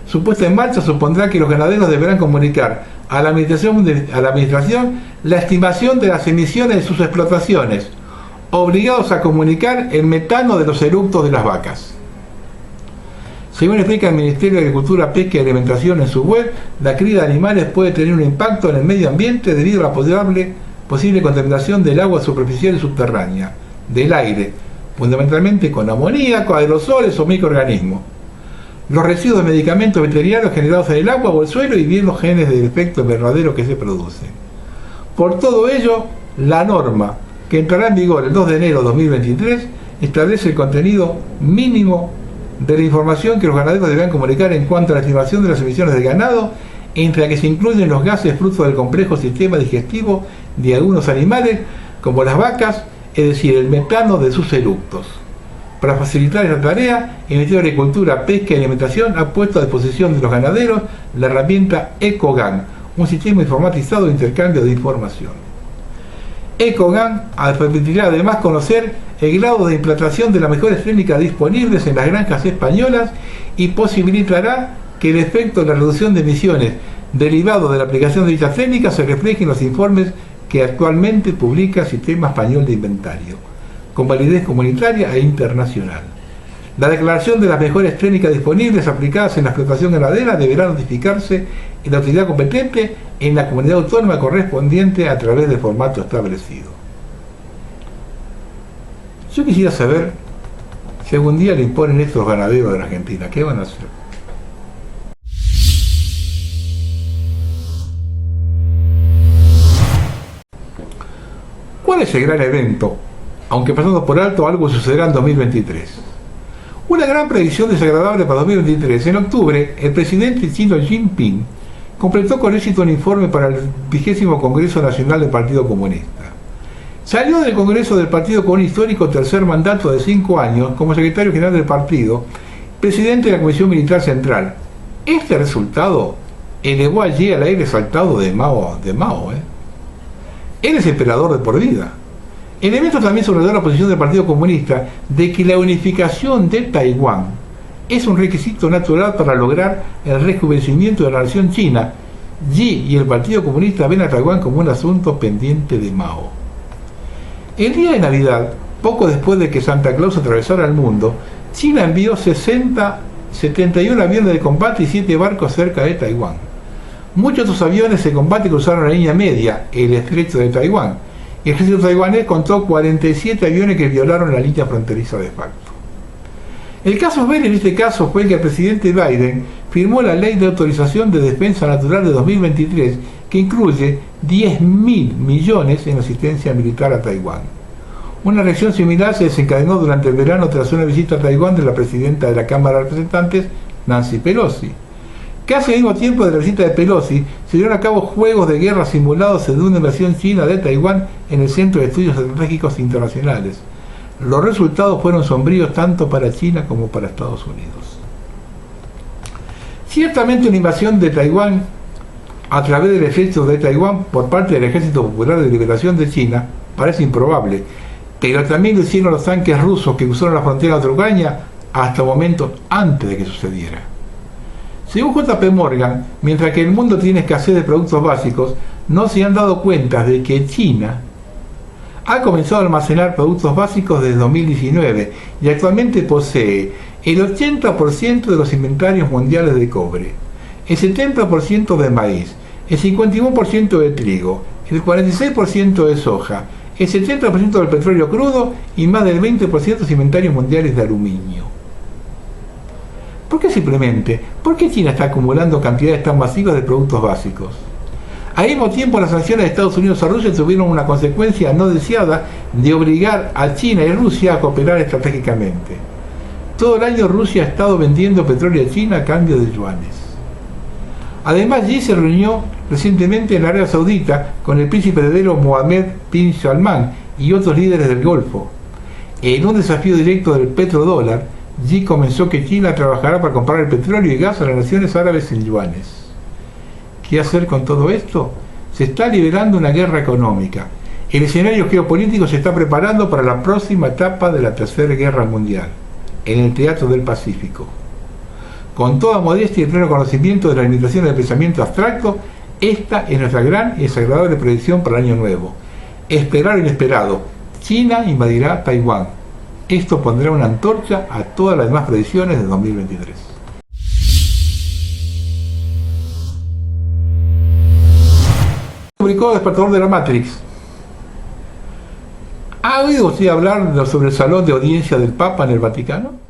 Su puesta en marcha supondrá que los ganaderos deberán comunicar a la administración la estimación de las emisiones de sus explotaciones, obligados a comunicar el metano de los eructos de las vacas. Según explica el Ministerio de Agricultura, Pesca y Alimentación en su web, la cría de animales puede tener un impacto en el medio ambiente debido a la posible contaminación del agua superficial y subterránea, del aire, fundamentalmente con amoníaco, aerosoles o microorganismos, los residuos de medicamentos veterinarios generados en el agua o el suelo y bien los genes de defecto invernadero que se producen. Por todo ello, la norma, que entrará en vigor el 2 de enero de 2023, establece el contenido mínimo de la información que los ganaderos deberán comunicar en cuanto a la estimación de las emisiones de ganado, entre las que se incluyen los gases fruto del complejo sistema digestivo de algunos animales, como las vacas, es decir, el metano de sus eructos. Para facilitar esta tarea, el Ministerio de Agricultura, Pesca y Alimentación ha puesto a disposición de los ganaderos la herramienta EcoGAN, un sistema informatizado de intercambio de información. EcoGAN permitirá además conocer el grado de implantación de las mejores técnicas disponibles en las granjas españolas y posibilitará que el efecto de la reducción de emisiones derivado de la aplicación de dichas técnicas se refleje en los informes que actualmente publica el Sistema Español de Inventario, con validez comunitaria e internacional. La declaración de las mejores técnicas disponibles aplicadas en la explotación ganadera deberá notificarse en la autoridad competente en la comunidad autónoma correspondiente a través del formato establecido. Yo quisiera saber si algún día le imponen esto a los ganaderos de la Argentina, ¿qué van a hacer? ¿Cuál es el gran evento? Aunque pasando por alto, algo sucederá en 2023. Una gran predicción desagradable para 2023. En octubre, el presidente chino Xi Jinping completó con éxito un informe para el 20º Congreso Nacional del Partido Comunista. Salió del Congreso del Partido Comunista Histórico tercer mandato de 5 años como secretario general del partido, presidente de la Comisión Militar Central. Este resultado elevó allí al aire exaltado de Mao. Él es emperador de por vida. El evento también subrayó la posición del Partido Comunista de que la unificación de Taiwán es un requisito natural para lograr el rejuvenecimiento de la nación china. Xi y el Partido Comunista ven a Taiwán como un asunto pendiente de Mao. El día de Navidad, poco después de que Santa Claus atravesara el mundo, China envió 71 aviones de combate y 7 barcos cerca de Taiwán. Muchos de estos aviones de combate cruzaron la línea media, el estrecho de Taiwán. El ejército taiwanés contó 47 aviones que violaron la línea fronteriza de facto. El caso ver en este caso fue que el presidente Biden firmó la Ley de Autorización de Defensa Natural de 2023, que incluye 10.000 millones en asistencia militar a Taiwán. Una reacción similar se desencadenó durante el verano tras una visita a Taiwán de la presidenta de la Cámara de Representantes, Nancy Pelosi. Casi al mismo tiempo de la visita de Pelosi, se llevaron a cabo juegos de guerra simulados en una invasión china de Taiwán en el Centro de Estudios Estratégicos Internacionales. Los resultados fueron sombríos tanto para China como para Estados Unidos. Ciertamente una invasión de Taiwán a través del ejército de Taiwán por parte del Ejército Popular de Liberación de China parece improbable, pero también lo hicieron los tanques rusos que cruzaron la frontera de Ucrania hasta momentos antes de que sucediera. Según J.P. Morgan, mientras que el mundo tiene escasez de productos básicos, no se han dado cuenta de que China ha comenzado a almacenar productos básicos desde 2019 y actualmente posee el 80% de los inventarios mundiales de cobre, el 70% de maíz, el 51% de trigo, el 46% de soja, el 70% del petróleo crudo y más del 20% de los inventarios mundiales de aluminio. ¿Por qué simplemente? ¿Por qué China está acumulando cantidades tan masivas de productos básicos? Al mismo tiempo, las sanciones de Estados Unidos a Rusia tuvieron una consecuencia no deseada de obligar a China y Rusia a cooperar estratégicamente. Todo el año Rusia ha estado vendiendo petróleo a China a cambio de yuanes. Además, allí se reunió recientemente en Arabia Saudita con el príncipe heredero Mohammed bin Salman y otros líderes del Golfo. En un desafío directo del petrodólar, Xi comenzó que China trabajará para comprar el petróleo y gas a las naciones árabes en yuanes. ¿Qué hacer con todo esto? Se está liberando una guerra económica. El escenario geopolítico se está preparando para la próxima etapa de la Tercera Guerra Mundial, en el Teatro del Pacífico. Con toda modestia y pleno conocimiento de las limitaciones del pensamiento abstracto, esta es nuestra gran y desagradable predicción para el año nuevo. Esperar lo inesperado. China invadirá Taiwán. Esto pondrá una antorcha a todas las demás predicciones de 2023. Publicó Despertador de la Matrix. ¿Ha oído usted hablar sobre el salón de audiencia del Papa en el Vaticano?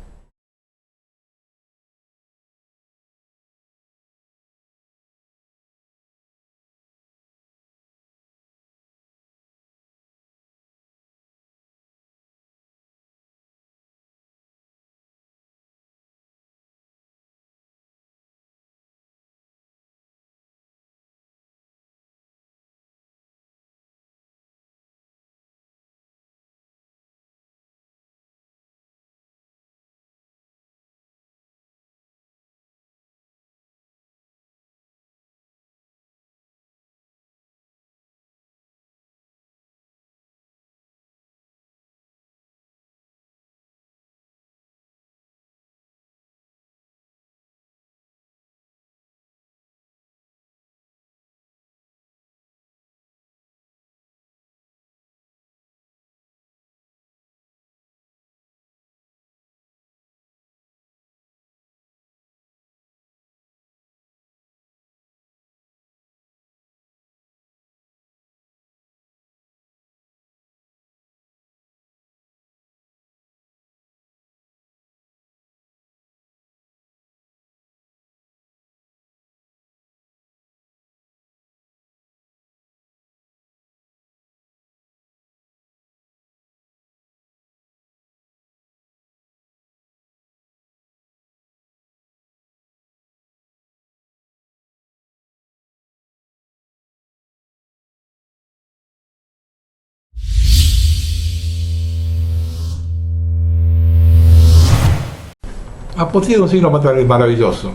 Ha poseído un signo maravilloso.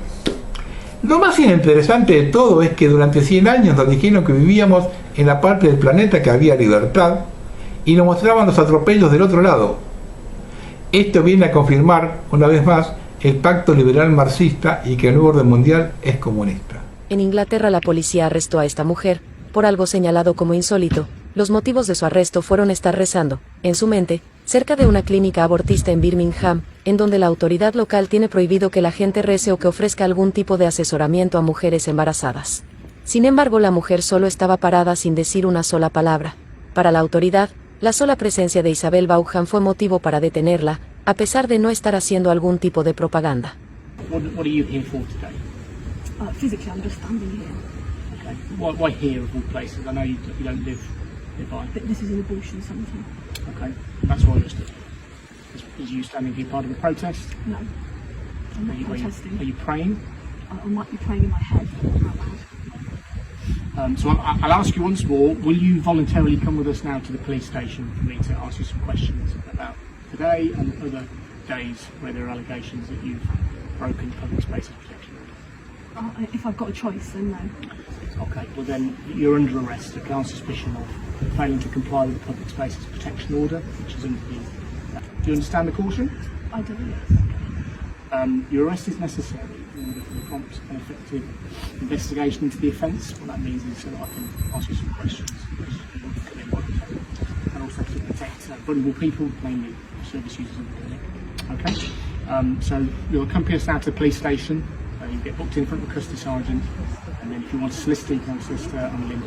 Lo más interesante de todo es que durante 100 años nos dijeron que vivíamos en la parte del planeta que había libertad y nos mostraban los atropellos del otro lado. Esto viene a confirmar, una vez más, el pacto liberal marxista y que el nuevo orden mundial es comunista. En Inglaterra la policía arrestó a esta mujer, por algo señalado como insólito. Los motivos de su arresto fueron estar rezando, en su mente, cerca de una clínica abortista en Birmingham, en donde la autoridad local tiene prohibido que la gente rece o que ofrezca algún tipo de asesoramiento a mujeres embarazadas. Sin embargo, la mujer solo estaba parada sin decir una sola palabra. Para la autoridad, la sola presencia de Isabel Vaughan fue motivo para detenerla, a pesar de no estar haciendo algún tipo de propaganda. What are you here for today? Physically, I'm just standing here. Okay. Why here of all places? I know you don't live nearby. But this is an abortion centre. Okay, that's what I understood. Is you standing here part of the protest? No, I'm not protesting. Are you praying? I might be playing in my head out loud. So I'll ask you once more, will you voluntarily come with us now to the police station for me to ask you some questions about today and other days where there are allegations that you've broken public spaces protection order? If I've got a choice, then no. Okay, well then you're under arrest on suspicion of failing to comply with the public spaces protection order, which is under the... Do you understand the caution? I do, yes. Your arrest is necessary in order for the prompt and effective investigation into the offence. What that means is so that I can ask you some questions and also to protect vulnerable people, mainly service users of the clinic. Okay, so you'll accompany us now to the police station. You get booked in front of a custody sergeant, and then if you want to solicit, you can solicit on the link.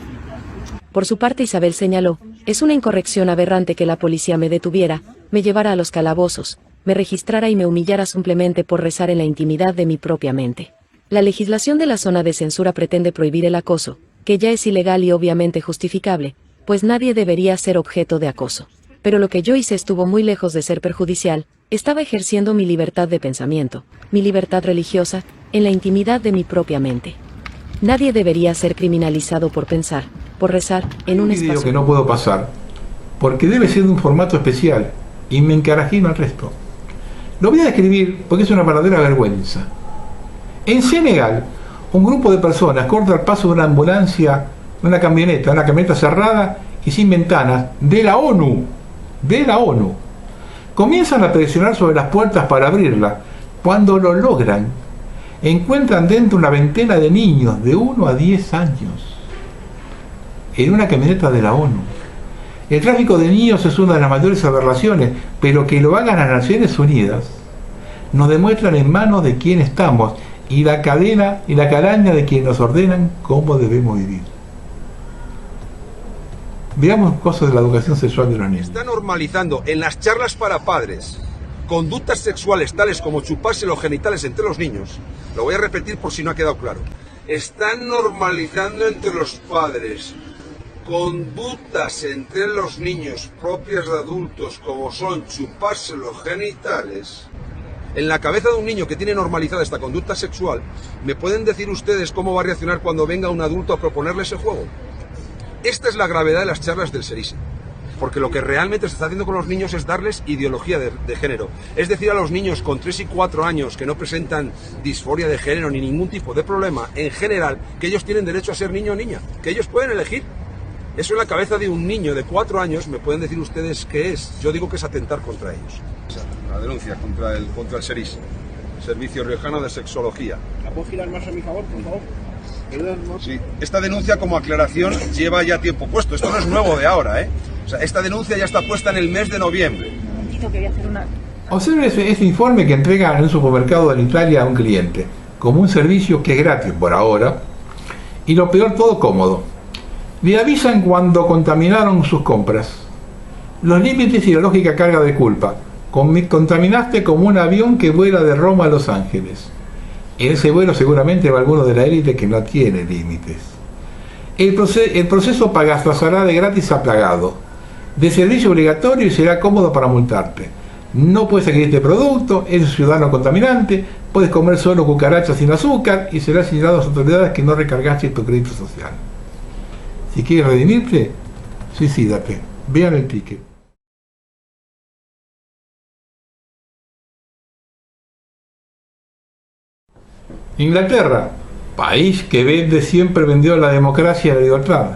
Por su parte, Isabel señaló, es una incorrección aberrante que la policía me detuviera, me llevara a los calabozos, me registrara y me humillara simplemente por rezar en la intimidad de mi propia mente. La legislación de la zona de censura pretende prohibir el acoso, que ya es ilegal y obviamente justificable, pues nadie debería ser objeto de acoso. Pero lo que yo hice estuvo muy lejos de ser perjudicial, estaba ejerciendo mi libertad de pensamiento, mi libertad religiosa, en la intimidad de mi propia mente. Nadie debería ser criminalizado por pensar, por rezar, en un video espacio... que no puedo pasar, porque debe ser de un formato especial, y me encarajino al resto. Lo voy a describir porque es una verdadera vergüenza. En Senegal, un grupo de personas corta el paso de una ambulancia, una camioneta cerrada y sin ventanas, de la ONU. Comienzan a presionar sobre las puertas para abrirla. Cuando lo logran, encuentran dentro una veintena de niños de 1 a 10 años en una camioneta de la ONU. El tráfico de niños es una de las mayores aberraciones, pero que lo hagan las Naciones Unidas nos demuestran en manos de quién estamos y la cadena y la caraña de quienes nos ordenan cómo debemos vivir. Veamos cosas de la educación sexual de los niños. Está normalizando en las charlas para padres conductas sexuales tales como chuparse los genitales entre los niños. Lo voy a repetir por si no ha quedado claro. Están normalizando entre los padres conductas entre los niños propias de adultos como son chuparse los genitales. En la cabeza de un niño que tiene normalizada esta conducta sexual, ¿me pueden decir ustedes cómo va a reaccionar cuando venga un adulto a proponerle ese juego? Esta es la gravedad de las charlas del SERISE, porque lo que realmente se está haciendo con los niños es darles ideología de género. Es decir, a los niños con 3 y 4 años que no presentan disforia de género ni ningún tipo de problema, en general, que ellos tienen derecho a ser niño o niña, que ellos pueden elegir. Eso en la cabeza de un niño de 4 años, ¿me pueden decir ustedes qué es? Yo digo que es atentar contra ellos. La denuncia contra el SERISE, Servicio Riojano de Sexología. ¿La puedo girar más a mi favor, por favor? Sí, esta denuncia como aclaración lleva ya tiempo puesto, esto no es nuevo de ahora, ¿eh? O sea, esta denuncia ya está puesta en el mes de noviembre. Observe ese informe que entrega en un supermercado en Italia a un cliente, como un servicio que es gratis por ahora, y lo peor, todo cómodo. Le avisan cuando contaminaron sus compras, los límites y la lógica carga de culpa. Contaminaste como un avión que vuela de Roma a Los Ángeles. En ese vuelo seguramente va alguno de la élite que no tiene límites. El proceso pasará de gratis a pagado, de servicio obligatorio y será cómodo para multarte. No puedes adquirir este producto, eres un ciudadano contaminante, puedes comer solo cucarachas sin azúcar y serás señalado a las autoridades que no recargaste tu crédito social. Si quieres redimirte, suicídate. Vean el ticket. Inglaterra, país que siempre vendió la democracia y la libertad.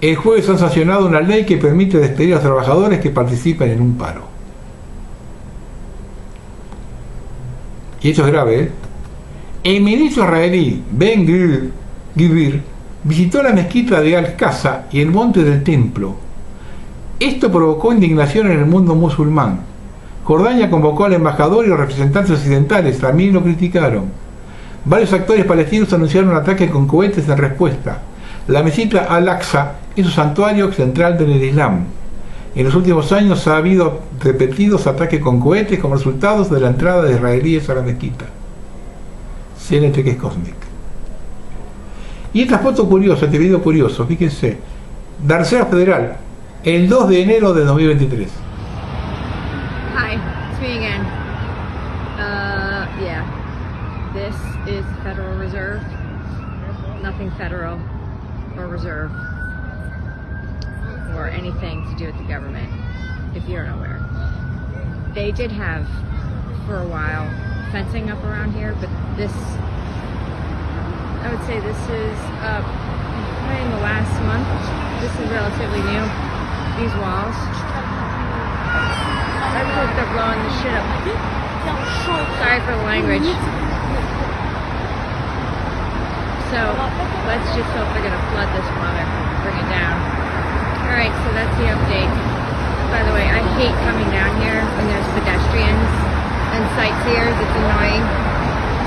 El jueves han sancionado una ley que permite despedir a los trabajadores que participen en un paro. Y esto es grave, ¿eh? El ministro israelí Ben Gvir visitó la mezquita de Al-Aqsa y el monte del templo. Esto provocó indignación en el mundo musulmán. Jordania convocó al embajador y los representantes occidentales, también lo criticaron. Varios actores palestinos anunciaron un ataque con cohetes en respuesta. La mezquita Al-Aqsa es un santuario central del Islam. En los últimos años ha habido repetidos ataques con cohetes como resultado de la entrada de israelíes a la mezquita. CNT, que es Cosmic. Y esta foto curiosa, este video curioso, fíjense. La Reserva Federal, el 2 de enero de 2023. Hi, it's me again. Yeah. This is Federal Reserve. Nothing federal or reserve or anything to do with the government, if you're aware. They did have, for a while, fencing up around here, but this, I would say this is probably in the last month. This is relatively new, these walls. I hope they're blowing the shit up. Sorry for the language. So let's just hope they're gonna flood this mother, bring it down. Alright, so that's the update. By the way, I hate coming down here when there's pedestrians and sightseers. It's annoying.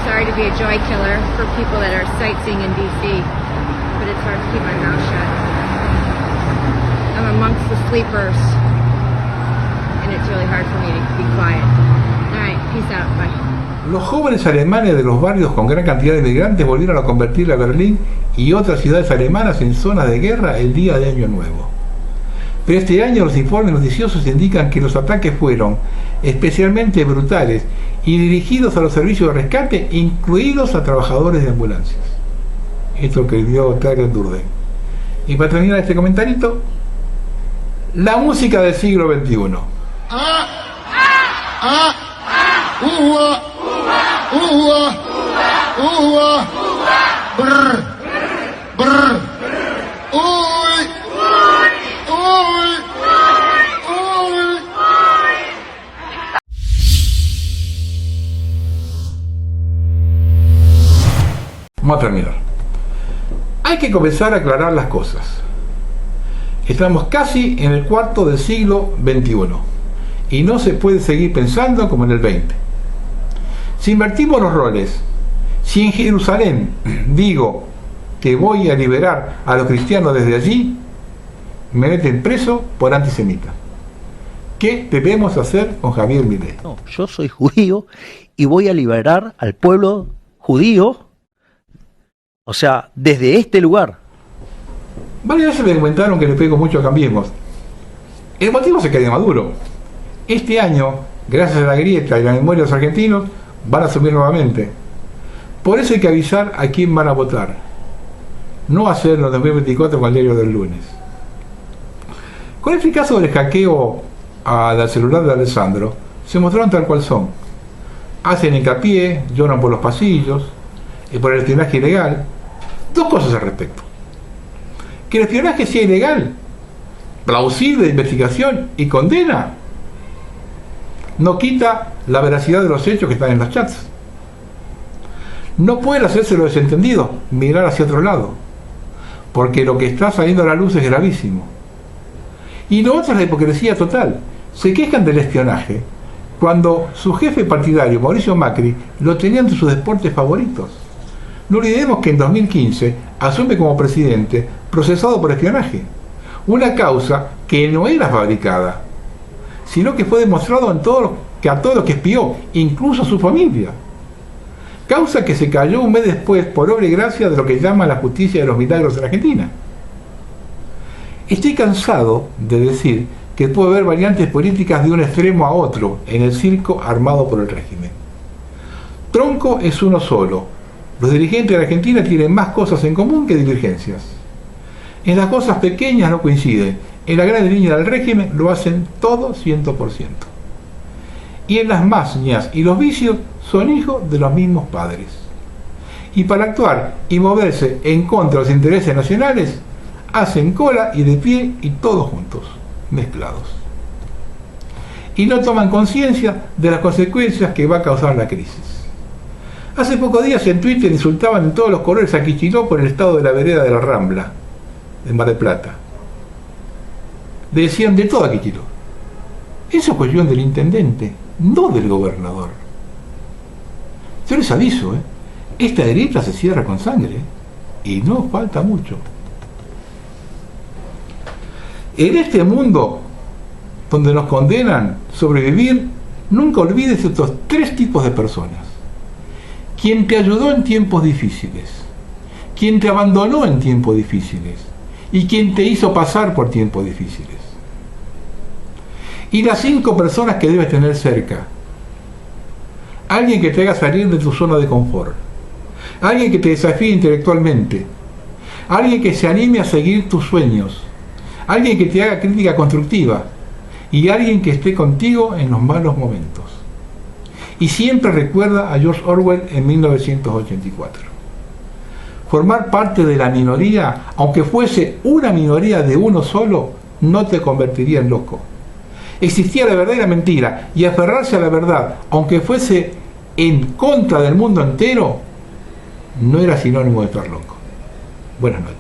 Sorry to be a joy killer for people that are sightseeing in DC, but it's hard to keep my mouth shut. I'm amongst the sleepers, and it's really hard for me to be quiet. Alright, peace out, bye. Los jóvenes alemanes de los barrios con gran cantidad de migrantes volvieron a convertir a Berlín y otras ciudades alemanas en zonas de guerra el día de Año Nuevo. Pero este año los informes noticiosos indican que los ataques fueron especialmente brutales y dirigidos a los servicios de rescate, incluidos a trabajadores de ambulancias. Esto lo que dio Tyler Durden. Y para terminar este comentarito, la música del siglo XXI. Vamos a terminar. Hay que comenzar a aclarar las cosas. Estamos casi en el cuarto del siglo XXI y no se puede seguir pensando como en el XX. Si invertimos los roles, si en Jerusalén digo que voy a liberar a los cristianos desde allí, me meten preso por antisemita. ¿Qué debemos hacer con Javier Milei? No, yo soy judío y voy a liberar al pueblo judío, o sea, desde este lugar. Varias veces me comentaron que le pego mucho a Cambiemos. El motivo se cae de Maduro. Este año, gracias a la grieta y la memoria de los argentinos, van a asumir nuevamente. Por eso hay que avisar a quién van a votar. No hacerlo en 2024 con el diario del lunes. Con este caso del hackeo al celular de Alessandro, se mostraron tal cual son. Hacen hincapié, lloran por los pasillos, y por el espionaje ilegal. Dos cosas al respecto. Que el espionaje sea ilegal, plausible de investigación y condena, no quita la veracidad de los hechos que están en los chats. No pueden hacerse lo desentendido, mirar hacia otro lado, porque lo que está saliendo a la luz es gravísimo. Y lo otro es la hipocresía total. Se quejan del espionaje cuando su jefe partidario, Mauricio Macri, lo tenía entre sus deportes favoritos. No olvidemos que en 2015 asume como presidente procesado por espionaje, una causa que no era fabricada, sino que fue demostrado a todos los que espió, incluso a su familia. Causa que se cayó un mes después por obra y gracia de lo que llaman la justicia de los milagros en Argentina. Estoy cansado de decir que puede haber variantes políticas de un extremo a otro en el circo armado por el régimen. Tronco es uno solo. Los dirigentes de la Argentina tienen más cosas en común que divergencias. En las cosas pequeñas no coinciden. En la gran línea del régimen lo hacen todo 100%. Y en las mañas y los vicios son hijos de los mismos padres. Y para actuar y moverse en contra de los intereses nacionales, hacen cola y de pie y todos juntos, mezclados. Y no toman conciencia de las consecuencias que va a causar la crisis. Hace pocos días en Twitter insultaban en todos los colores a Kicillof por el estado de la vereda de la Rambla, en Mar del Plata. Le decían de todo a Kicillof. Eso es cuestión del intendente, no del gobernador. Yo les aviso, esta grieta se cierra con sangre, y no falta mucho. En este mundo donde nos condenan a sobrevivir, nunca olvides estos tres tipos de personas. Quien te ayudó en tiempos difíciles, quien te abandonó en tiempos difíciles y quien te hizo pasar por tiempos difíciles. Y las 5 personas que debes tener cerca. alguien que te haga salir de tu zona de confort, alguien que te desafíe intelectualmente, alguien que se anime a seguir tus sueños, alguien que te haga crítica constructiva y alguien que esté contigo en los malos momentos. Y siempre recuerda a George Orwell en 1984. Formar parte de la minoría, aunque fuese una minoría de uno solo, no te convertiría en loco. Existía la verdad y la mentira, y aferrarse a la verdad, aunque fuese en contra del mundo entero, no era sinónimo de estar loco. Buenas noches.